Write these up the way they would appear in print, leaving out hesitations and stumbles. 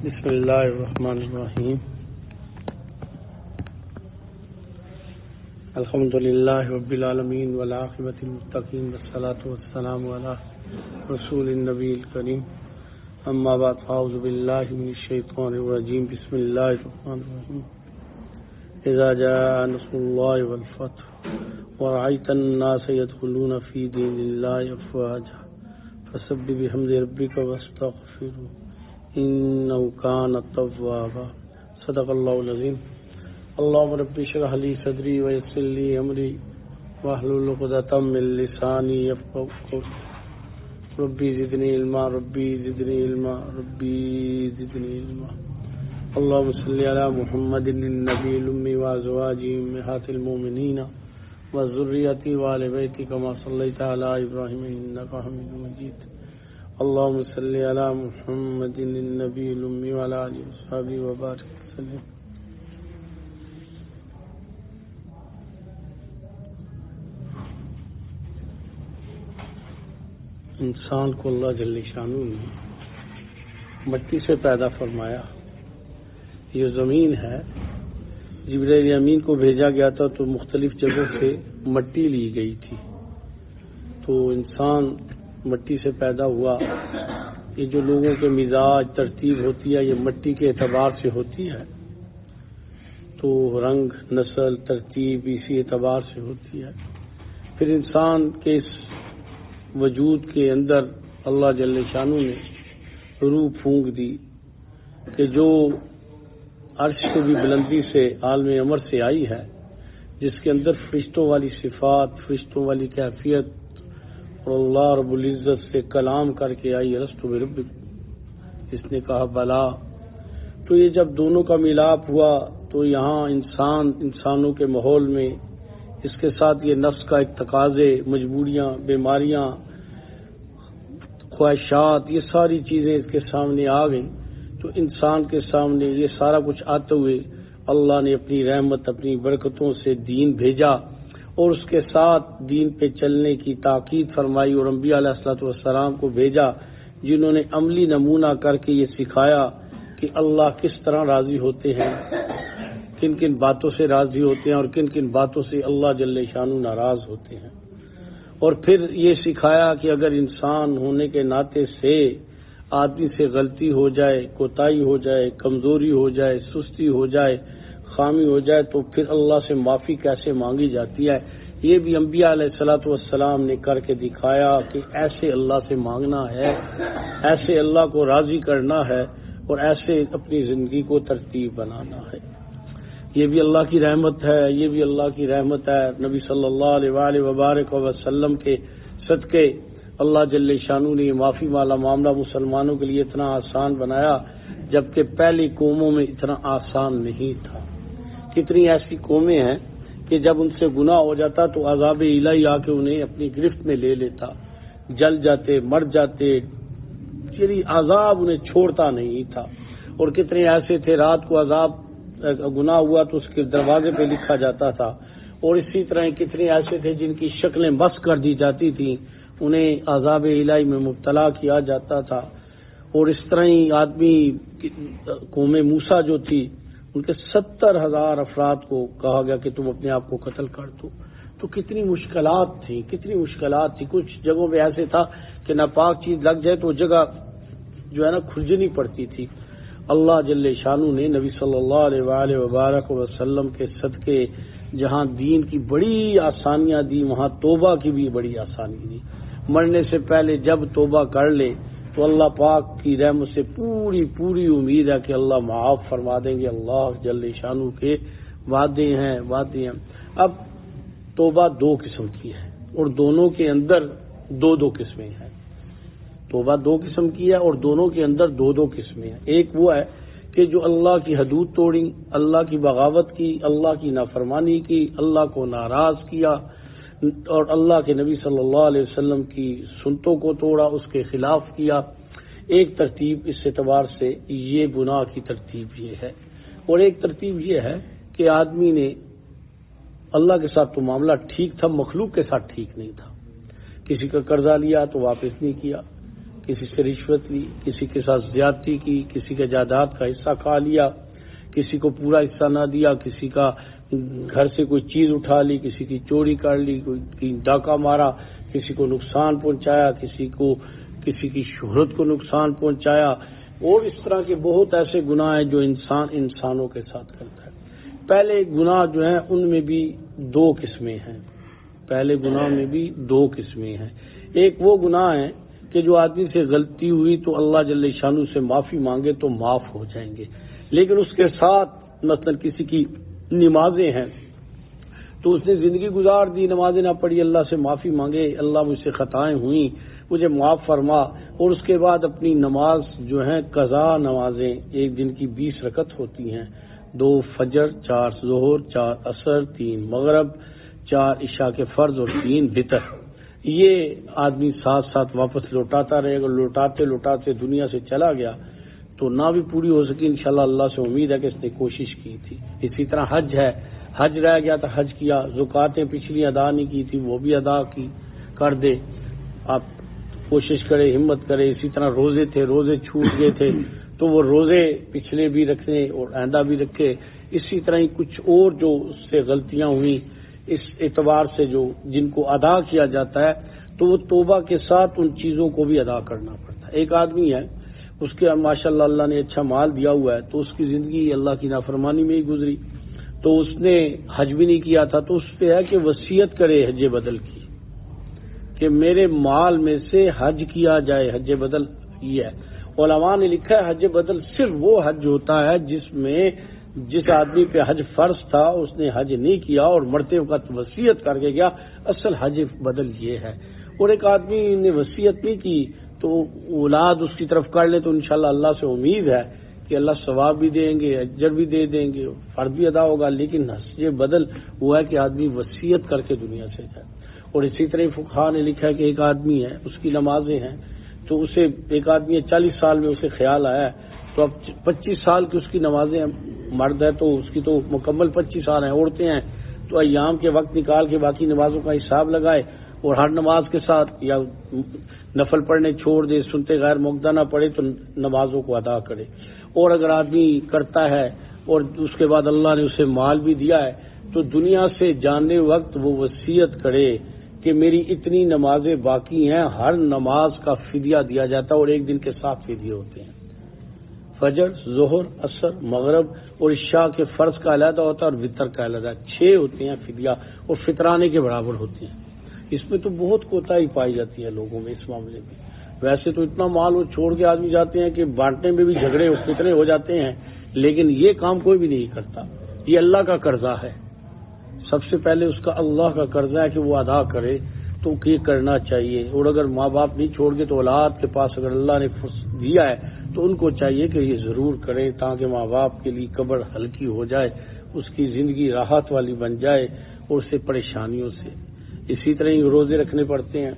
بسم اللہ الرحمن الرحیم الحمد للہ رب العالمین والعاقبۃ للمتقین والصلاۃ والسلام علی رسول النبی الکریم اما بعد فاعوذ باللہ من الشیطان الرجیم بسم اللہ الرحمن الرحیم اذا جاء نصر اللہ والفتح ورأیت الناس يدخلون فی دین اللہ افواجا فسبح بحمد ربک واستغفرہ انه كان توابا صدق اللہ العظیم اللهم رب اشرح لي صدری ويسر لي امری واحلل عقدۃ من لسانی يفقهوا قولی ربی زدنی علما ربی زدنی علما ربی زدنی علما اللهم صل علی محمد النبی الامی وازواجہ امہات المؤمنین وذریته وآل بیتہ کما صلیت علی ابراہیم انک حمید مجید اللهم صل علی محمد النبی الامی وعلی آلہ وصحبہ وبارک وسلم۔ انسان کو اللہ جل شانہ نے مٹی سے پیدا فرمایا۔ یہ زمین ہے، جبرائیل امین کو بھیجا گیا تھا تو مختلف جگہوں سے مٹی لی گئی تھی، تو انسان مٹی سے پیدا ہوا۔ یہ جو لوگوں کے مزاج ترتیب ہوتی ہے یہ مٹی کے اعتبار سے ہوتی ہے، تو رنگ نسل ترتیب اسی اعتبار سے ہوتی ہے۔ پھر انسان کے اس وجود کے اندر اللہ جل شانہ نے روح پھونک دی کہ جو عرش سے بھی بلندی سے عالم امر سے آئی ہے، جس کے اندر فرشتوں والی صفات، فرشتوں والی کیفیت، اور اللہ رب العزت سے کلام کر کے آئی الست بربکم، اس نے کہا بلا۔ تو یہ جب دونوں کا ملاپ ہوا تو یہاں انسانوں کے ماحول میں اس کے ساتھ یہ نفس کا ایک تقاضے، مجبوریاں، بیماریاں، خواہشات، یہ ساری چیزیں اس کے سامنے آ گئیں۔ تو انسان کے سامنے یہ سارا کچھ آتے ہوئے اللہ نے اپنی رحمت، اپنی برکتوں سے دین بھیجا اور اس کے ساتھ دین پہ چلنے کی تاکید فرمائی، اور انبیاء علیہ الصلوۃ والسلام کو بھیجا جنہوں نے عملی نمونہ کر کے یہ سکھایا کہ اللہ کس طرح راضی ہوتے ہیں، کن کن باتوں سے راضی ہوتے ہیں اور کن کن باتوں سے اللہ جل شانہ ناراض ہوتے ہیں۔ اور پھر یہ سکھایا کہ اگر انسان ہونے کے ناطے سے آدمی سے غلطی ہو جائے، کوتاہی ہو جائے، کمزوری ہو جائے، سستی ہو جائے، خامی ہو جائے تو پھر اللہ سے معافی کیسے مانگی جاتی ہے، یہ بھی انبیاء علیہ الصلوۃ والسلام نے کر کے دکھایا کہ ایسے اللہ سے مانگنا ہے، ایسے اللہ کو راضی کرنا ہے اور ایسے اپنی زندگی کو ترتیب بنانا ہے۔ یہ بھی اللہ کی رحمت ہے، یہ بھی اللہ کی رحمت ہے۔ نبی صلی اللہ علیہ وآلہ وبارک وسلم کے صدقے اللہ جل شانہ نے معافی والا معاملہ مسلمانوں کے لیے اتنا آسان بنایا، جبکہ پہلی قوموں میں اتنا آسان نہیں تھا۔ کتنی ایسی قومیں ہیں کہ جب ان سے گناہ ہو جاتا تو عذاب الہی آ کے انہیں اپنی گرفت میں لے لیتا، جل جاتے، مر جاتے، یعنی عذاب انہیں چھوڑتا نہیں تھا۔ اور کتنے ایسے تھے رات کو عذاب گناہ ہوا تو اس کے دروازے پہ لکھا جاتا تھا، اور اسی طرح کتنے ایسے تھے جن کی شکلیں بس کر دی جاتی تھیں، انہیں عذاب الہی میں مبتلا کیا جاتا تھا۔ اور اس طرح ہی آدمی قوم موسیٰ جو تھی ان کے 70,000 افراد کو کہا گیا کہ تم اپنے آپ کو قتل کر دو۔ تو کتنی مشکلات تھیں، کتنی مشکلات تھی۔ کچھ جگہوں پہ ایسے تھا کہ ناپاک چیز لگ جائے تو جگہ جو ہے نا کھرجنی پڑتی تھی۔ اللہ جل شانہ نے نبی صلی اللہ علیہ وآلہ وبارک وسلم کے صدقے جہاں دین کی بڑی آسانیاں دی، وہاں توبہ کی بھی بڑی آسانی دی۔ مرنے سے پہلے جب توبہ کر لے تو اللہ پاک کی رحمت سے پوری امید ہے کہ اللہ معاف فرما دیں گے۔ اللہ جل شانہ کے وعدے ہیں۔ اب توبہ دو قسم کی ہے اور دونوں کے اندر دو قسمیں ہیں۔ توبہ دو قسم کی ہے اور دونوں کے اندر دو قسمیں ہیں۔ ایک وہ ہے کہ جو اللہ کی حدود توڑی، اللہ کی بغاوت کی، اللہ کی نافرمانی کی، اللہ کو ناراض کیا اور اللہ کے نبی صلی اللہ علیہ وسلم کی سنتوں کو توڑا، اس کے خلاف کیا۔ ایک ترتیب اس اعتبار سے یہ گناہ کی ترتیب یہ ہے، اور ایک ترتیب یہ ہے کہ آدمی نے اللہ کے ساتھ تو معاملہ ٹھیک تھا، مخلوق کے ساتھ ٹھیک نہیں تھا۔ کسی کا قرضہ لیا تو واپس نہیں کیا، کسی سے رشوت لی، کسی کے ساتھ زیادتی کی، کسی کے جائیداد کا حصہ کھا لیا، کسی کو پورا حصہ نہ دیا، کسی کا گھر سے کوئی چیز اٹھا لی، کسی کی چوری کر لی، کوئی ڈاکہ مارا، کسی کو نقصان پہنچایا، کسی کی شہرت کو نقصان پہنچایا، اور اس طرح کے بہت ایسے گناہ ہیں جو انسانوں کے ساتھ کرتا ہے۔ پہلے گناہ جو ہیں ان میں بھی دو قسمیں ہیں، ایک وہ گناہ ہیں کہ جو آدمی سے غلطی ہوئی تو اللہ جل شانہ سے معافی مانگے تو معاف ہو جائیں گے، لیکن اس کے ساتھ مثلا کسی کی نمازیں ہیں تو اس نے زندگی گزار دی، نمازیں نہ پڑھی، اللہ سے معافی مانگے، اللہ مجھ سے خطائیں ہوئیں مجھے معاف فرما، اور اس کے بعد اپنی نماز جو ہیں قضا نمازیں ایک دن کی 20 رکعت ہوتی ہیں، 2 فجر، 4 ظہر، 4 عصر، 3 مغرب، 4 عشاء کے فرض اور 3 وتر، یہ آدمی ساتھ ساتھ واپس لوٹاتا رہے گا۔ لوٹاتے دنیا سے چلا گیا تو نہ بھی پوری ہو سکی، انشاءاللہ اللہ سے امید ہے کہ اس نے کوشش کی تھی۔ اسی طرح حج ہے، حج رہ گیا تو حج کیا، زکاتیں پچھلی ادا نہیں کی تھی وہ بھی ادا کر دے، آپ کوشش کرے، ہمت کرے۔ اسی طرح روزے تھے، روزے چھوٹ گئے تھے تو وہ روزے پچھلے بھی رکھنے اور آئندہ بھی رکھے۔ اسی طرح ہی کچھ اور جو اس سے غلطیاں ہوئیں اس اعتبار سے جن کو ادا کیا جاتا ہے تو وہ توبہ کے ساتھ ان چیزوں کو بھی ادا کرنا پڑتا ہے۔ ایک آدمی ہے، اس کے ماشاءاللہ اللہ نے اچھا مال دیا ہوا ہے تو اس کی زندگی اللہ کی نافرمانی میں ہی گزری، تو اس نے حج بھی نہیں کیا تھا، تو اس پہ ہے کہ وصیت کرے حج بدل کی، کہ میرے مال میں سے حج کیا جائے۔ حج بدل یہ ہے، علماء نے لکھا ہے حج بدل صرف وہ حج ہوتا ہے جس آدمی پہ حج فرض تھا اس نے حج نہیں کیا اور مرتے وقت وصیت کر کے گیا، اصل حج بدل یہ ہے۔ اور ایک آدمی نے وصیت نہیں کی تو اولاد اس کی طرف کر لے تو انشاءاللہ اللہ سے امید ہے کہ اللہ ثواب بھی دیں گے، اجر بھی دے دیں گے، فرض بھی ادا ہوگا، لیکن حج بدل ہوا ہے کہ آدمی وصیت کر کے دنیا سے جائے۔ اور اسی طرح فقہاء نے لکھا ہے کہ ایک آدمی ہے، اس کی نمازیں ہیں تو اسے ایک آدمی ہے 40 سال میں اسے خیال آیا ہے تو اب 25 سال کی اس کی نمازیں، مرد ہے تو اس کی تو مکمل 25 سال ہیں، عورتیں ہیں تو ایام کے وقت نکال کے باقی نمازوں کا حساب لگائے اور ہر نماز کے ساتھ یا نفل پڑھنے چھوڑ دے، سنتے غیر مقدہ نہ پڑھے تو نمازوں کو ادا کرے۔ اور اگر آدمی کرتا ہے اور اس کے بعد اللہ نے اسے مال بھی دیا ہے تو دنیا سے جانے وقت وہ وصیت کرے کہ میری اتنی نمازیں باقی ہیں، ہر نماز کا فدیہ دیا جاتا ہے اور ایک دن کے 7 فدیے ہوتے ہیں، فجر، ظہر، عصر، مغرب اور عشاء کے فرض کا علیحدہ ہوتا ہے اور وتر کا علیحدہ، 6 ہوتے ہیں فدیہ اور فطرانے کے برابر ہوتے ہیں۔ اس میں تو بہت کوتاہی پائی جاتی ہے لوگوں میں اس معاملے میں۔ ویسے تو اتنا مال وہ چھوڑ کے آدمی جاتے ہیں کہ بانٹنے میں بھی جھگڑے اور فتنے ہو جاتے ہیں، لیکن یہ کام کوئی بھی نہیں کرتا۔ یہ اللہ کا قرضہ ہے، سب سے پہلے اس کا اللہ کا قرضہ ہے کہ وہ ادا کرے، تو یہ کرنا چاہیے۔ اور اگر ماں باپ نہیں چھوڑ گے تو اولاد کے پاس اگر اللہ نے دیا ہے تو ان کو چاہیے کہ یہ ضرور کریں تاکہ ماں باپ کے لیے قبر ہلکی ہو جائے، اس کی زندگی راحت والی بن جائے اور اس سے پریشانیوں سے۔ اسی طرح ہی روزے رکھنے پڑتے ہیں،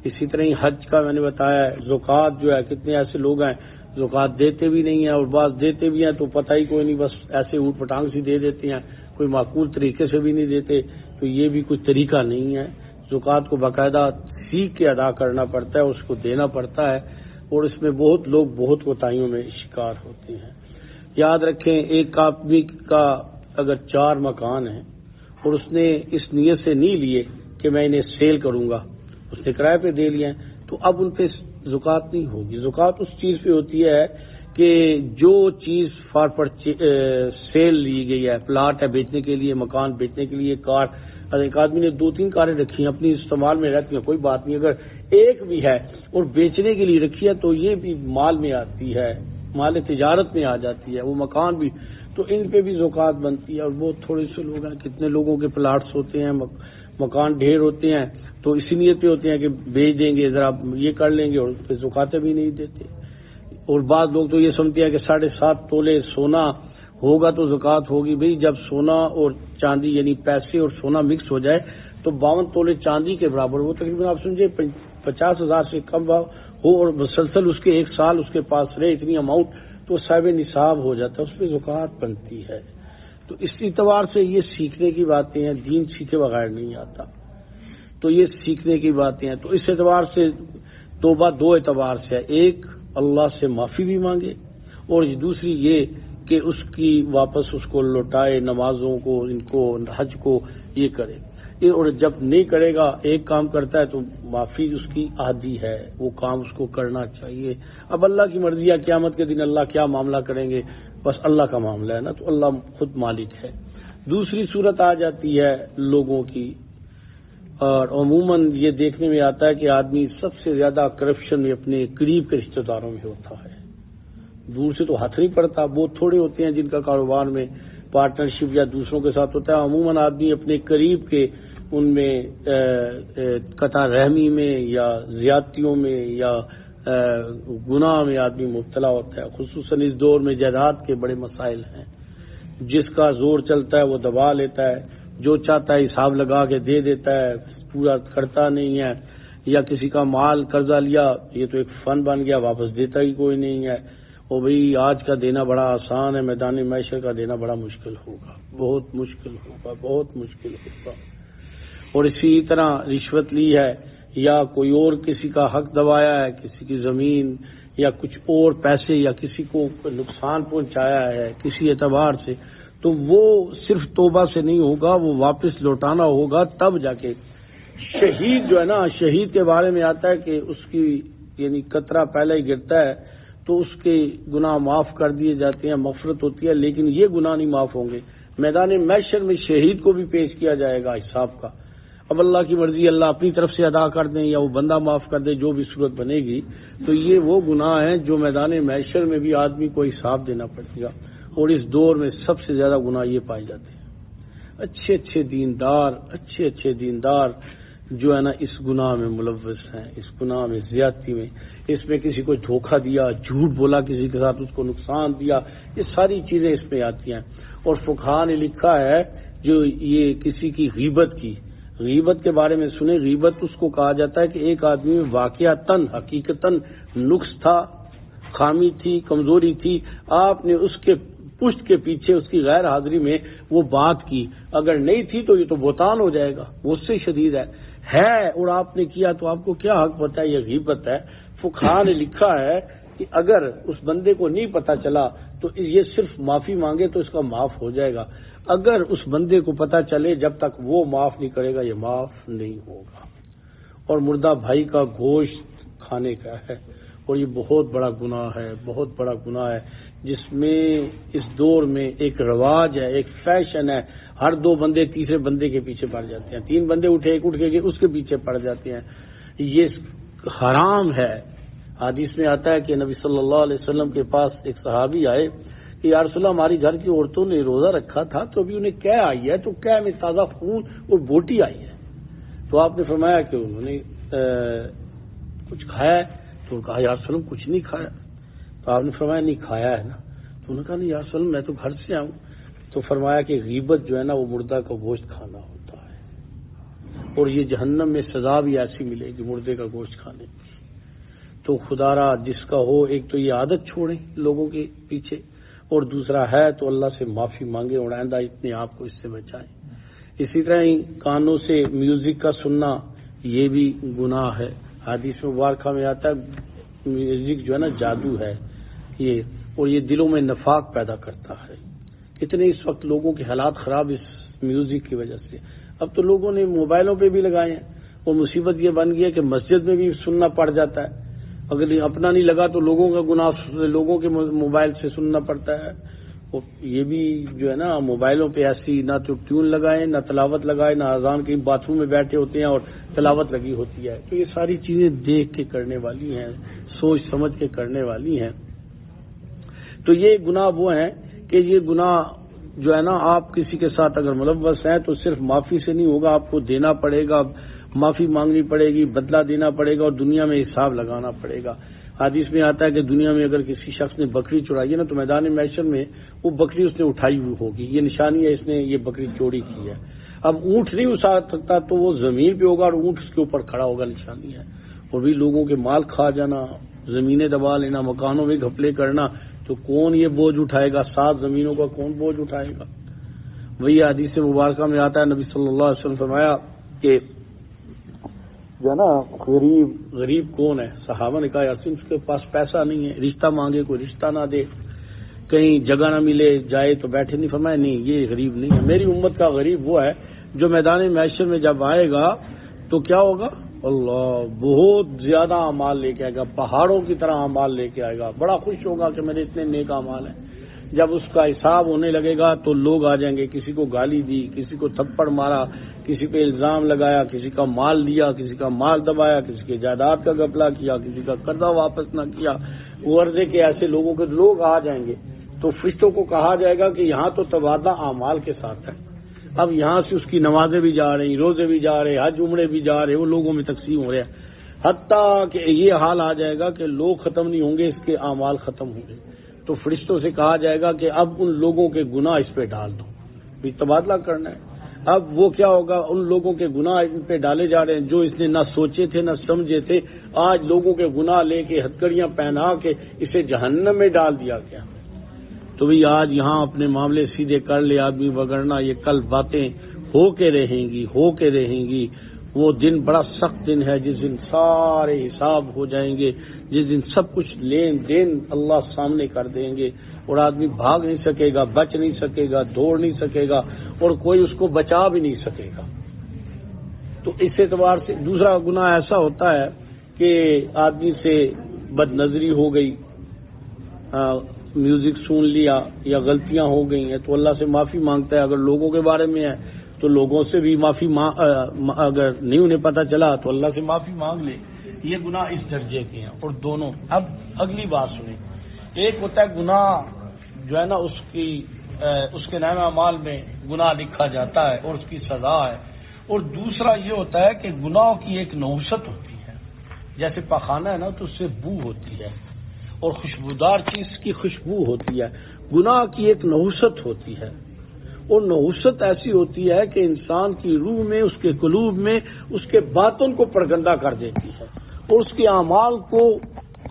اسی طرح ہی حج کا میں نے بتایا ہے، زکوٰۃ جو ہے کتنے ایسے لوگ ہیں زکوٰۃ دیتے بھی نہیں ہیں اور بعض دیتے بھی ہیں تو پتہ ہی کوئی نہیں، بس ایسے اوٹ پٹانگ سی دے دیتے ہیں، کوئی معقول طریقے سے بھی نہیں دیتے، تو یہ بھی کوئی طریقہ نہیں ہے۔ زکوٰۃ کو باقاعدہ سیکھ کے ادا کرنا پڑتا ہے، اس کو دینا پڑتا ہے، اور اس میں بہت لوگ بہت کوتاہیوں میں شکار ہوتے ہیں۔ یاد رکھیں ایک آدمی کا اگر 4 مکان ہیں اور اس نے اس نیت سے نہیں لیے کہ میں انہیں سیل کروں گا، اس نے کرائے پہ دے لیے ہیں تو اب ان پہ زکوٰۃ نہیں ہوگی۔ زکوٰۃ اس چیز پہ ہوتی ہے کہ جو چیز سیل لی گئی ہے، پلاٹ ہے بیچنے کے لیے، مکان بیچنے کے لیے، کار، اگر ایک آدمی نے 2-3 کاریں رکھی ہیں اپنی استعمال میں رکھی ہیں کوئی بات نہیں، اگر ایک بھی ہے اور بیچنے کے لیے رکھی ہے تو یہ بھی مال میں آتی ہے، مال تجارت میں آ جاتی ہے، وہ مکان بھی، تو ان پہ بھی زکوٰۃ بنتی ہے۔ اور بہت تھوڑے سے لوگ ہیں، کتنے لوگوں کے پلاٹس ہوتے ہیں، مکان ڈھیر ہوتے ہیں تو اسی نیت پہ ہوتے ہیں کہ بیچ دیں گے، ذرا یہ کر لیں گے، اور اس پہ زکوٰۃیں بھی نہیں دیتے۔ اور بعض لوگ تو یہ سمجھتے ہیں کہ 7.5 تولے سونا ہوگا تو زکوٰۃ ہوگی۔ بھئی جب سونا اور چاندی یعنی پیسے اور سونا مکس ہو جائے تو 52 تولے چاندی کے برابر، وہ تقریباً آپ سمجھے 50,000 سے کم ہو اور مسلسل اس کے 1 سال اس کے پاس رہے اتنی اماؤنٹ، تو صاحب نصاب ہو جاتا ہے، اس پہ زکوٰۃ بنتی ہے۔ تو اس اعتبار سے یہ سیکھنے کی باتیں ہیں، دین سیکھے بغیر نہیں آتا، تو یہ سیکھنے کی باتیں ہیں۔ تو اس اعتبار سے توبہ دو اعتبار سے ہے، ایک اللہ سے معافی بھی مانگے، اور دوسری یہ کہ اس کی واپس اس کو لوٹائے، نمازوں کو، ان کو، حج کو یہ کرے۔ اور جب نہیں کرے گا، ایک کام کرتا ہے تو معافی اس کی عادی ہے، وہ کام اس کو کرنا چاہیے۔ اب اللہ کی مرضی ہے، قیامت کے دن اللہ کیا معاملہ کریں گے، بس اللہ کا معاملہ ہے نا، تو اللہ خود مالک ہے۔ دوسری صورت آ جاتی ہے لوگوں کی، اور عموماً یہ دیکھنے میں آتا ہے کہ آدمی سب سے زیادہ کرپشن میں اپنے قریب کے رشتہ داروں میں ہوتا ہے، دور سے تو ہاتھ نہیں پڑتا، بہت تھوڑے ہوتے ہیں جن کا کاروبار میں پارٹنرشپ یا دوسروں کے ساتھ ہوتا ہے۔ عموماً آدمی اپنے قریب کے ان میں قطع رحمی میں یا زیادتیوں میں یا گناہ میں آدمی مبتلا ہوتا ہے، خصوصاً اس دور میں جائیداد کے بڑے مسائل ہیں، جس کا زور چلتا ہے وہ دبا لیتا ہے، جو چاہتا ہے حساب لگا کے دے دیتا ہے، پورا کرتا نہیں ہے، یا کسی کا مال قرضہ لیا، یہ تو ایک فن بن گیا، واپس دیتا ہی کوئی نہیں ہے، اور بھئی آج کا دینا بڑا آسان ہے، میدان معیشت کا دینا بڑا مشکل ہوگا، بہت مشکل ہوگا، بہت مشکل ہوگا۔ اور اسی طرح رشوت لی ہے، یا کوئی اور کسی کا حق دبایا ہے، کسی کی زمین یا کچھ اور پیسے، یا کسی کو نقصان پہنچایا ہے کسی اعتبار سے، تو وہ صرف توبہ سے نہیں ہوگا، وہ واپس لوٹانا ہوگا، تب جا کے۔ شہید جو ہے نا، شہید کے بارے میں آتا ہے کہ اس کی یعنی قطرہ پہلے ہی گرتا ہے تو اس کے گناہ معاف کر دیے جاتے ہیں، مغفرت ہوتی ہے، لیکن یہ گناہ نہیں معاف ہوں گے۔ میدان محشر میں شہید کو بھی پیش کیا جائے گا حساب کا۔ اب اللہ کی مرضی، اللہ اپنی طرف سے ادا کر دیں یا وہ بندہ معاف کر دے، جو بھی صورت بنے گی، تو یہ وہ گناہ ہیں جو میدان محشر میں بھی آدمی کو حساب دینا پڑے گا۔ اور اس دور میں سب سے زیادہ گناہ یہ پائے جاتے ہیں۔ اچھے اچھے دیندار جو ہے نا اس گناہ میں ملوث ہیں، اس گناہ میں، زیادتی میں، اس میں کسی کو دھوکہ دیا، جھوٹ بولا کسی کے ساتھ، اس کو نقصان دیا، یہ ساری چیزیں اس میں آتی ہیں۔ اور فقہاء نے لکھا ہے جو یہ کسی کی غیبت کے بارے میں سنے، غیبت اس کو کہا جاتا ہے کہ ایک آدمی میں واقعتاً حقیقتاً نقص تھا، خامی تھی، کمزوری تھی، آپ نے اس کے پشت کے پیچھے اس کی غیر حاضری میں وہ بات کی، اگر نہیں تھی تو یہ تو بہتان ہو جائے گا، وہ اس سے شدید ہے اور آپ نے کیا تو آپ کو کیا حق پتا ہے، یہ غیبت ہے۔ فقہاء نے لکھا ہے کہ اگر اس بندے کو نہیں پتا چلا تو یہ صرف معافی مانگے تو اس کا معاف ہو جائے گا، اگر اس بندے کو پتا چلے جب تک وہ معاف نہیں کرے گا یہ معاف نہیں ہوگا۔ اور مردہ بھائی کا گوشت کھانے کا ہے، اور یہ بہت بڑا گناہ ہے، بہت بڑا گناہ ہے، جس میں اس دور میں ایک رواج ہے، ایک فیشن ہے، ہر دو بندے تیسرے بندے کے پیچھے پڑ جاتے ہیں، تین بندے اٹھے ایک اٹھ کے اس کے پیچھے پڑ جاتے ہیں، یہ حرام ہے۔ حدیث میں آتا ہے کہ نبی صلی اللہ علیہ وسلم کے پاس ایک صحابی آئے کہ یا رسول اللہ، ہماری گھر کی عورتوں نے روزہ رکھا تھا تو ابھی انہیں کیا آئی ہے، تو کیا میں تازہ خون اور بوٹی آئی ہے، تو آپ نے فرمایا کہ انہوں نے کچھ کھایا ہے، تو کہا یا رسول اللہ کچھ نہیں کھایا، تو آپ نے فرمایا نہیں کھایا ہے نا، تو انہوں نے کہا نہیں یا رسول اللہ میں تو گھر سے آؤں، تو فرمایا کہ غیبت جو ہے نا وہ مردہ کا گوشت کھانا ہوتا ہے، اور یہ جہنم میں سزا بھی ایسی ملے گی مردے کا گوشت کھانے کی۔ تو خدا را جس کا ہو، ایک تو یہ عادت چھوڑیں لوگوں کے پیچھے، اور دوسرا ہے تو اللہ سے معافی مانگے اور آئندہ اپنے آپ کو اس سے بچائیں۔ اسی طرح ہی کانوں سے میوزک کا سننا یہ بھی گناہ ہے، حدیث مبارکہ میں آتا ہے میوزک جو ہے نا جادو ہے یہ، اور یہ دلوں میں نفاق پیدا کرتا ہے۔ اتنے اس وقت لوگوں کے حالات خراب اس میوزک کی وجہ سے، اب تو لوگوں نے موبائلوں پہ بھی لگائے ہیں، اور مصیبت یہ بن گئی ہے کہ مسجد میں بھی سننا پڑ جاتا ہے، اگر اپنا نہیں لگا تو لوگوں کا گناہ لوگوں کے موبائل سے سننا پڑتا ہے۔ یہ بھی جو ہے نا موبائلوں پہ ایسی نہ تو ٹیون لگائیں، نہ تلاوت لگائیں، نہ اذان کے باتھ روم میں بیٹھے ہوتے ہیں اور تلاوت لگی ہوتی ہے، تو یہ ساری چیزیں دیکھ کے کرنے والی ہیں، سوچ سمجھ کے کرنے والی ہیں۔ تو یہ گناہ وہ ہیں کہ یہ گناہ جو ہے نا آپ کسی کے ساتھ اگر ملوث ہیں تو صرف معافی سے نہیں ہوگا، آپ کو دینا پڑے گا، معافی مانگنی پڑے گی، بدلہ دینا پڑے گا، اور دنیا میں حساب لگانا پڑے گا۔ حدیث میں آتا ہے کہ دنیا میں اگر کسی شخص نے بکری چرائی ہے نا تو میدان محشر میں وہ بکری اس نے اٹھائی ہوئی ہوگی، یہ نشانی ہے اس نے یہ بکری چوری کی ہے۔ اب اونٹ نہیں اٹھا سکتا تو وہ زمین پہ ہوگا اور اونٹ اس کے اوپر کھڑا ہوگا، نشانی ہے۔ اور بھی لوگوں کے مال کھا جانا، زمینیں دبا لینا، مکانوں میں گھپلے کرنا، تو کون یہ بوجھ اٹھائے گا؟ 7 زمینوں کا کون بوجھ اٹھائے گا؟ وہی حدیث مبارکہ میں آتا ہے، نبی صلی اللہ علیہ وسلم فرمایا کہ جو ہے نا غریب غریب کون ہے؟ صحابہ نے کہا یار اس کے پاس پیسہ نہیں ہے، رشتہ مانگے کوئی رشتہ نہ دے، کہیں جگہ نہ ملے جائے تو بیٹھے نہیں، فرمایا نہیں یہ غریب نہیں ہے، میری امت کا غریب وہ ہے جو میدان محشر میں جب آئے گا تو کیا ہوگا؟ اللہ بہت زیادہ اعمال لے کے آئے گا، پہاڑوں کی طرح اعمال لے کے آئے گا، بڑا خوش ہوگا کہ میرے اتنے نیک اعمال ہیں۔ جب اس کا حساب ہونے لگے گا تو لوگ آ جائیں گے، کسی کو گالی دی، کسی کو تھپڑ مارا، کسی پہ الزام لگایا، کسی کا مال دیا، کسی کا مال دبایا، کسی کے جائیداد کا گھپلہ کیا، کسی کا قرضہ واپس نہ کیا، غرضے کے ایسے لوگوں کے لوگ آ جائیں گے تو فرشتوں کو کہا جائے گا کہ یہاں تو تبادلہ اعمال کے ساتھ ہے، اب یہاں سے اس کی نمازیں بھی جا رہی، روزے بھی جا رہے، حج عمرے بھی جا رہے، وہ لوگوں میں تقسیم ہو رہے ہیں، حتیٰ کہ یہ حال آ جائے گا کہ لوگ ختم نہیں ہوں گے، اس کے اعمال ختم ہوں گے، تو فرشتوں سے کہا جائے گا کہ اب ان لوگوں کے گناہ اس پہ ڈال دو، بھی تبادلہ کرنا ہے۔ اب وہ کیا ہوگا؟ ان لوگوں کے گناہ ان پہ ڈالے جا رہے ہیں جو اس نے نہ سوچے تھے نہ سمجھے تھے، آج لوگوں کے گناہ لے کے ہتھکڑیاں پہنا کے اسے جہنم میں ڈال دیا گیا۔ تو بھی آج یہاں اپنے معاملے سیدھے کر لے آدمی، وگرنہ یہ کل باتیں ہو کے رہیں گی۔ وہ دن بڑا سخت دن ہے جس دن سارے حساب ہو جائیں گے، جس دن سب کچھ لین دین اللہ سامنے کر دیں گے، اور آدمی بھاگ نہیں سکے گا، بچ نہیں سکے گا، دوڑ نہیں سکے گا، اور کوئی اس کو بچا بھی نہیں سکے گا۔ تو اس اعتبار سے دوسرا گناہ ایسا ہوتا ہے کہ آدمی سے بد نظری ہو گئی، میوزک سن لیا یا غلطیاں ہو گئی ہیں تو اللہ سے معافی مانگتا ہے، اگر لوگوں کے بارے میں ہے تو لوگوں سے بھی معافی اگر نہیں انہیں پتہ چلا تو اللہ سے معافی مانگ لے، یہ گناہ اس درجے کے ہیں۔ اور دونوں، اب اگلی بات سنیں، ایک ہوتا ہے گناہ جو ہے نا اس کے نام اعمال میں گناہ لکھا جاتا ہے اور اس کی سزا ہے، اور دوسرا یہ ہوتا ہے کہ گناہوں کی ایک نحوست ہوتی ہے، جیسے پاخانہ ہے نا تو اس سے بو ہوتی ہے، اور خوشبودار چیز کی خوشبو ہوتی ہے، گناہ کی ایک نحوست ہوتی ہے، اور نحوست ایسی ہوتی ہے کہ انسان کی روح میں، اس کے قلوب میں، اس کے باطن کو پرگندہ کر دیتی ہے، اور اس کے اعمال کو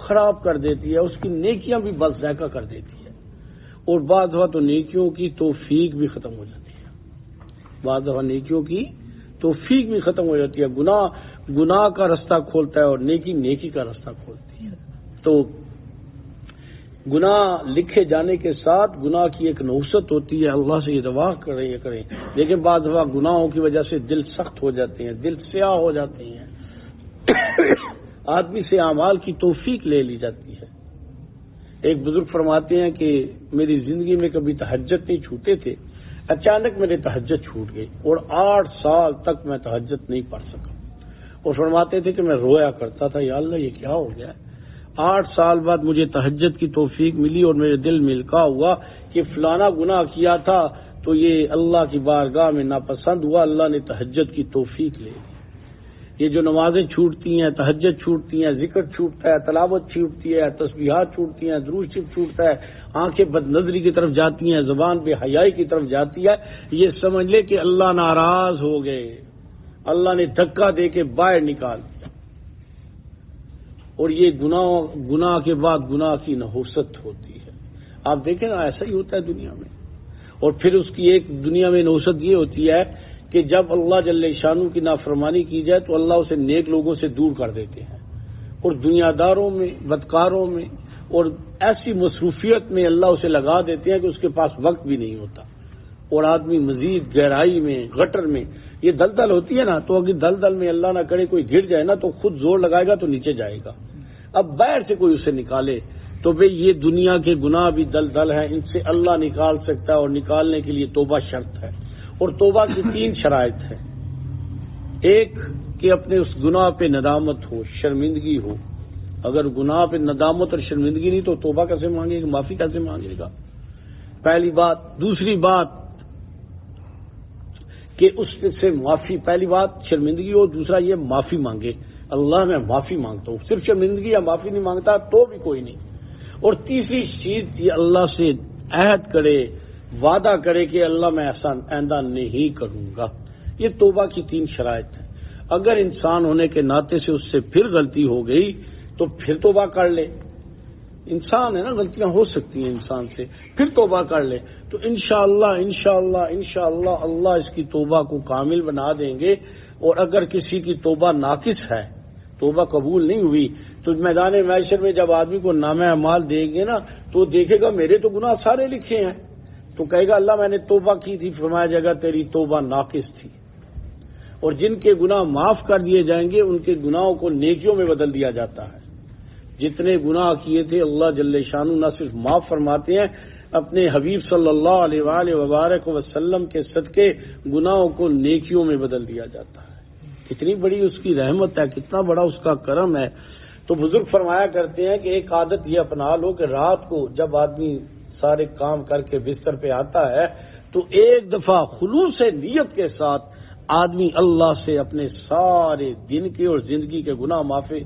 خراب کر دیتی ہے، اس کی نیکیاں بھی بد ذائقہ کر دیتی ہے، اور بعض دفعہ تو نیکیوں کی توفیق بھی ختم ہو جاتی ہے، بعض دفعہ نیکیوں کی توفیق بھی ختم ہو جاتی ہے، گناہ کا رستہ کھولتا ہے اور نیکی کا رستہ کھولتی ہے۔ تو گناہ لکھے جانے کے ساتھ گناہ کی ایک نحوست ہوتی ہے، اللہ سے یہ دعا کریں، لیکن بعض دفعہ گناہوں کی وجہ سے دل سخت ہو جاتے ہیں، دل سیاہ ہو جاتے ہیں، آدمی سے اعمال کی توفیق لے لی جاتی ہے۔ ایک بزرگ فرماتے ہیں کہ میری زندگی میں کبھی تہجد نہیں چھوٹے تھے، اچانک میرے تہجد چھوٹ گئی اور 8 سال تک میں تہجد نہیں پڑھ سکا، اور فرماتے تھے کہ میں رویا کرتا تھا، یا اللہ یہ کیا ہو گیا؟ 8 سال بعد مجھے تہجد کی توفیق ملی اور میرے دل میں القاء ہوا کہ فلانا گناہ کیا تھا تو یہ اللہ کی بارگاہ میں ناپسند ہوا، اللہ نے تہجد کی توفیق لے لی۔ یہ جو نمازیں چھوٹتی ہیں، تہجد چھوٹتی ہیں، ذکر چھوٹتا ہے، تلاوت چھوٹتی ہے، تسبیحات چھوٹتی ہیں، درود شریف چھوٹتا ہے، آنکھیں بد نظری کی طرف جاتی ہیں، زبان بے حیائی کی طرف جاتی ہے، یہ سمجھ لے کہ اللہ ناراض ہو گئے، اللہ نے دھکا دے کے باہر نکال دیا۔ اور یہ گناہ کے بعد گناہ کی نحوست ہوتی ہے، آپ دیکھیں نا ایسا ہی ہوتا ہے دنیا میں۔ اور پھر اس کی ایک دنیا میں نحوست یہ ہوتی ہے کہ جب اللہ جل شانہ کی نافرمانی کی جائے تو اللہ اسے نیک لوگوں سے دور کر دیتے ہیں، اور دنیا داروں میں، بدکاروں میں، اور ایسی مصروفیت میں اللہ اسے لگا دیتے ہیں کہ اس کے پاس وقت بھی نہیں ہوتا، اور آدمی مزید گہرائی میں، گٹر میں، یہ دلدل ہوتی ہے نا، تو اگر دلدل میں اللہ نہ کرے کوئی گر جائے نا تو خود زور لگائے گا تو نیچے جائے گا، اب باہر سے کوئی اسے نکالے تو بھئی یہ دنیا کے گناہ بھی دلدل ہیں، ان سے اللہ نکال سکتا ہے، اور نکالنے کے لیے توبہ شرط ہے، اور توبہ کی 3 شرائط ہیں۔ ایک کہ اپنے اس گناہ پہ ندامت ہو، شرمندگی ہو، اگر گناہ پہ ندامت اور شرمندگی نہیں تو توبہ کیسے مانگے گا، معافی کیسے مانگے گا، پہلی بات۔ دوسری بات کہ اس سے معافی، پہلی بات شرمندگی ہو، دوسرا یہ معافی مانگے، اللہ میں معافی مانگتا ہوں، صرف شرمندگی یا معافی نہیں مانگتا تو بھی کوئی نہیں، اور تیسری چیز یہ اللہ سے عہد کرے، وعدہ کرے کہ اللہ میں ایسا آئندہ نہیں کروں گا۔ یہ توبہ کی 3 شرائط ہیں۔ اگر انسان ہونے کے ناطے سے اس سے پھر غلطی ہو گئی تو پھر توبہ کر لے، انسان ہے نا، غلطیاں ہو سکتی ہیں انسان سے، پھر توبہ کر لے تو انشاءاللہ اللہ اس کی توبہ کو کامل بنا دیں گے، اور اگر کسی کی توبہ ناقص ہے، توبہ قبول نہیں ہوئی، تو میدان محشر میں جب آدمی کو نامہ اعمال دیں گے نا تو دیکھے گا میرے تو گناہ سارے لکھے ہیں، تو کہے گا اللہ میں نے توبہ کی تھی، فرمایا جائے گا تیری توبہ ناقص تھی۔ اور جن کے گناہ معاف کر دیے جائیں گے ان کے گناہوں کو نیکیوں میں بدل دیا جاتا ہے۔ جتنے گناہ کیے تھے اللہ جل شانہ نہ صرف معاف فرماتے ہیں، اپنے حبیب صلی اللہ علیہ وآلہ وبارک وسلم کے صدقے گناہوں کو نیکیوں میں بدل دیا جاتا ہے۔ کتنی بڑی اس کی رحمت ہے، کتنا بڑا اس کا کرم ہے۔ تو بزرگ فرمایا کرتے ہیں کہ ایک عادت یہ اپنا لو کہ رات کو جب آدمی سارے کام کر کے بستر پہ آتا ہے تو ایک دفعہ خلوص نیت کے ساتھ آدمی اللہ سے اپنے سارے دن کے اور زندگی کے گناہ معافی،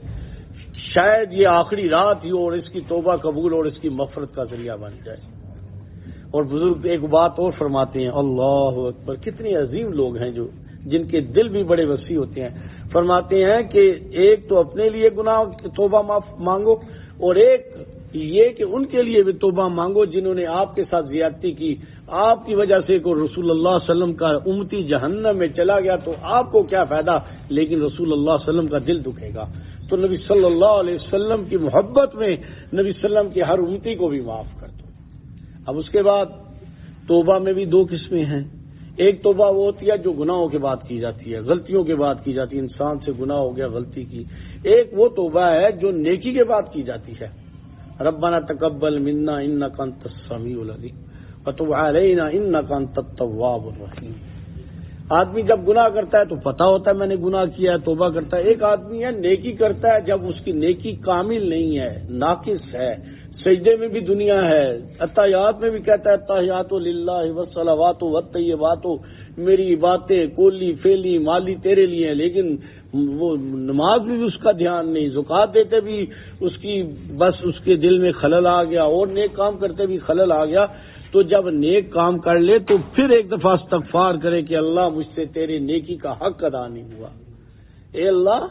شاید یہ آخری رات ہی ہو اور اس کی توبہ قبول اور اس کی مغفرت کا ذریعہ بن جائے۔ اور بزرگ ایک بات اور فرماتے ہیں، اللہ اکبر، کتنے عظیم لوگ ہیں جو جن کے دل بھی بڑے وسیع ہوتے ہیں۔ فرماتے ہیں کہ ایک تو اپنے لیے گناہ توبہ معاف مانگو، اور ایک یہ کہ ان کے لیے بھی توبہ مانگو جنہوں نے آپ کے ساتھ زیادتی کی، آپ کی وجہ سے کوئی رسول اللہ صلی اللہ علیہ وسلم کا امتی جہنم میں چلا گیا تو آپ کو کیا فائدہ، لیکن رسول اللہ صلی اللہ علیہ وسلم کا دل دکھے گا۔ تو نبی صلی اللہ علیہ وسلم کی محبت میں نبی صلی اللہ علیہ وسلم کی ہر امتی کو بھی معاف کر دو۔ اب اس کے بعد توبہ میں بھی دو قسمیں ہیں۔ ایک توبہ وہ ہوتی ہے جو گناہوں کے بعد کی جاتی ہے، غلطیوں کے بعد کی جاتی ہے، انسان سے گناہ ہو گیا، غلطی کی۔ ایک وہ توبہ ہے جو نیکی کے بعد کی جاتی ہے، ربنا تقبل منا انک انت السمیع العلیم وتب علینا انک انت التواب الرحیم۔ آدمی جب گناہ کرتا ہے تو پتہ ہوتا ہے میں نے گناہ کیا ہے، توبہ کرتا ہے۔ ایک آدمی ہے نیکی کرتا ہے جب اس کی نیکی کامل نہیں ہے، ناقص ہے، سجدے میں بھی دنیا ہے، اتحیات میں بھی کہتا ہے اتحیات للہ والصلوات والطیبات، میری باتیں کولی فیلی مالی تیرے لیے ہیں، لیکن وہ نماز میں بھی اس کا دھیان نہیں، زکوٰۃ دیتے بھی اس کی بس اس کے دل میں خلل آ گیا، اور نیک کام کرتے بھی خلل آ گیا۔ تو جب نیک کام کر لے تو پھر ایک دفعہ استغفار کرے کہ اللہ مجھ سے تیرے نیکی کا حق ادا نہیں ہوا، اے اللہ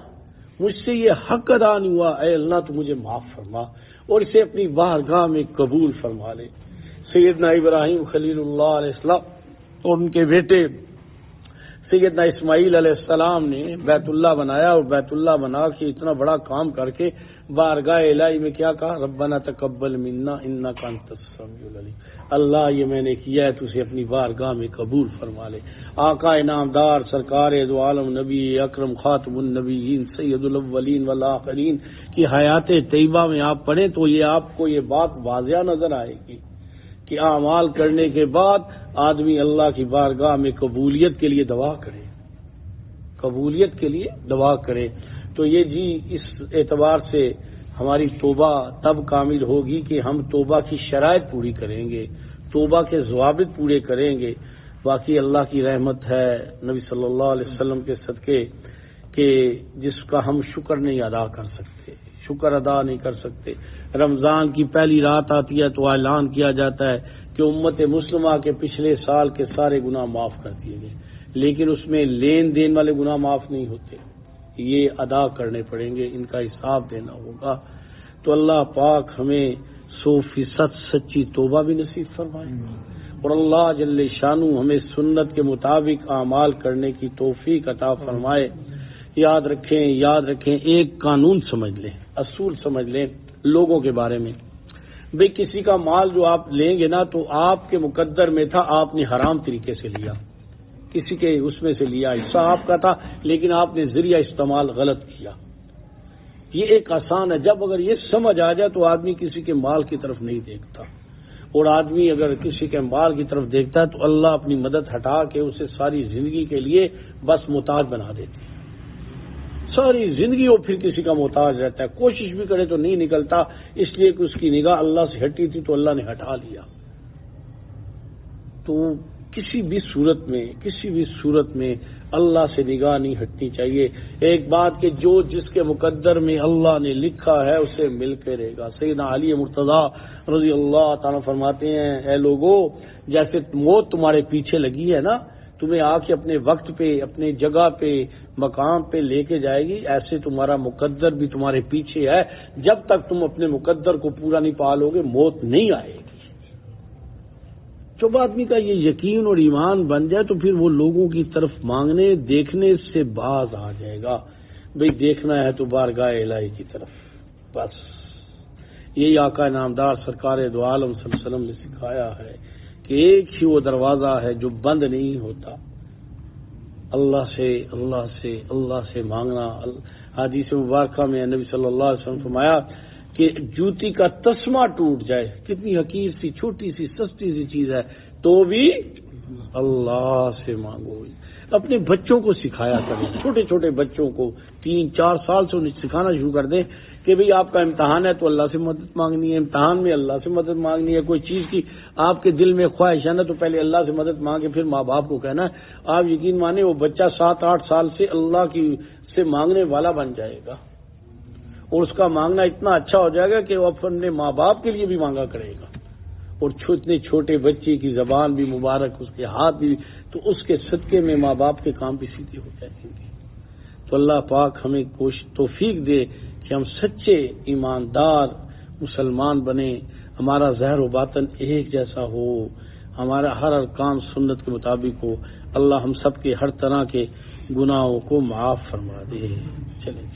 مجھ سے یہ حق ادا نہیں ہوا، اے اللہ تو مجھے معاف فرما، اور اسے اپنی بارگاہ میں قبول فرما لے۔ سیدنا ابراہیم خلیل اللہ علیہ السلام اور ان کے بیٹے سیدنا اسماعیل علیہ السلام نے بیت اللہ بنایا، اور بیت اللہ بنا کے اتنا بڑا کام کر کے بارگاہ الہی میں کیا کہا، ربنا تقبل منا انک انت السمیع العلیم، اللہ یہ میں نے کیا ہے تو اسے اپنی بارگاہ میں قبول فرما لے۔ آقا انعامدار سرکار دو عالم نبی اکرم خاتم النبیین سید الاولین والآخرین کی حیات طیبہ میں آپ پڑھیں تو یہ آپ کو یہ بات واضح نظر آئے گی کہ اعمال کرنے کے بعد آدمی اللہ کی بارگاہ میں قبولیت کے لیے دعا کرے، قبولیت کے لیے دعا کرے۔ تو یہ جی اس اعتبار سے ہماری توبہ تب کامل ہوگی کہ ہم توبہ کی شرائط پوری کریں گے، توبہ کے ضوابط پورے کریں گے۔ باقی اللہ کی رحمت ہے نبی صلی اللہ علیہ وسلم کے صدقے کہ جس کا ہم شکر نہیں ادا کر سکتے، شکر ادا نہیں کر سکتے۔ رمضان کی پہلی رات آتی ہے تو اعلان کیا جاتا ہے کہ امت مسلمہ کے پچھلے سال کے سارے گناہ معاف کر دیے گئے، لیکن اس میں لین دین والے گناہ معاف نہیں ہوتے، یہ ادا کرنے پڑیں گے، ان کا حساب دینا ہوگا۔ تو اللہ پاک ہمیں 100% سچی توبہ بھی نصیب فرمائے، اور اللہ جل شانہ ہمیں سنت کے مطابق اعمال کرنے کی توفیق عطا فرمائے۔ یاد رکھیں ایک قانون سمجھ لیں، اصول سمجھ لیں لوگوں کے بارے میں۔ بھئی کسی کا مال جو آپ لیں گے نا تو آپ کے مقدر میں تھا، آپ نے حرام طریقے سے لیا، کسی کے اس میں سے لیا، حصہ آپ کا تھا لیکن آپ نے ذریعہ استعمال غلط کیا۔ یہ ایک آسان ہے، جب اگر یہ سمجھ آ جائے تو آدمی کسی کے مال کی طرف نہیں دیکھتا، اور آدمی اگر کسی کے مال کی طرف دیکھتا ہے تو اللہ اپنی مدد ہٹا کے اسے ساری زندگی کے لیے بس محتاج بنا دیتی ہے، ساری زندگی وہ پھر کسی کا محتاج رہتا ہے، کوشش بھی کرے تو نہیں نکلتا، اس لیے کہ اس کی نگاہ اللہ سے ہٹی تھی تو اللہ نے ہٹا لیا۔ تو کسی بھی صورت میں اللہ سے نگاہ نہیں ہٹنی چاہیے۔ ایک بات کہ جو جس کے مقدر میں اللہ نے لکھا ہے اسے مل کے رہے گا۔ سیدنا علی مرتضیٰ رضی اللہ تعالیٰ فرماتے ہیں، اے لوگو جیسے موت تمہارے پیچھے لگی ہے نا، تمہیں آ کے اپنے وقت پہ اپنے جگہ پہ مقام پہ لے کے جائے گی، ایسے تمہارا مقدر بھی تمہارے پیچھے ہے، جب تک تم اپنے مقدر کو پورا نہیں پالو گے موت نہیں آئے گی۔ جب آدمی کا یہ یقین اور ایمان بن جائے تو پھر وہ لوگوں کی طرف مانگنے دیکھنے سے باز آ جائے گا. بھئی دیکھنا ہے تو بارگاہ الہی کی طرف، بس یہی آقا نامدار سرکار دو عالم صلی اللہ علیہ وسلم نے سکھایا ہے کہ ایک ہی وہ دروازہ ہے جو بند نہیں ہوتا، اللہ سے مانگنا. حدیث مبارکہ میں نبی صلی اللہ علیہ وسلم فرمایا کہ جوتی کا تسمہ ٹوٹ جائے، کتنی حقیر سی چھوٹی سی سستی سی چیز ہے، تو بھی اللہ سے مانگو. اپنے بچوں کو سکھایا کریں، چھوٹے چھوٹے بچوں کو 3-4 سال سے انہیں سکھانا شروع کر دیں کہ بھئی آپ کا امتحان ہے تو اللہ سے مدد مانگنی ہے، امتحان میں اللہ سے مدد مانگنی ہے. کوئی چیز کی آپ کے دل میں خواہش ہے نا تو پہلے اللہ سے مدد مانگے پھر ماں باپ کو کہنا ہے. آپ یقین مانیں وہ بچہ 7-8 سال سے اللہ کی سے مانگنے والا بن جائے گا، اور اس کا مانگنا اتنا اچھا ہو جائے گا کہ وہ اپنے ماں باپ کے لیے بھی مانگا کرے گا. اور اتنے چھوٹے بچے کی زبان بھی مبارک، اس کے ہاتھ بھی، تو اس کے صدقے میں ماں باپ کے کام بھی سیدھے ہو جائیں گے. تو اللہ پاک ہمیں توفیق دے کہ ہم سچے ایماندار مسلمان بنیں، ہمارا ظاہر و باطن ایک جیسا ہو، ہمارا ہر ارکان سنت کے مطابق ہو. اللہ ہم سب کے ہر طرح کے گناہوں کو معاف فرما دے. چلیں.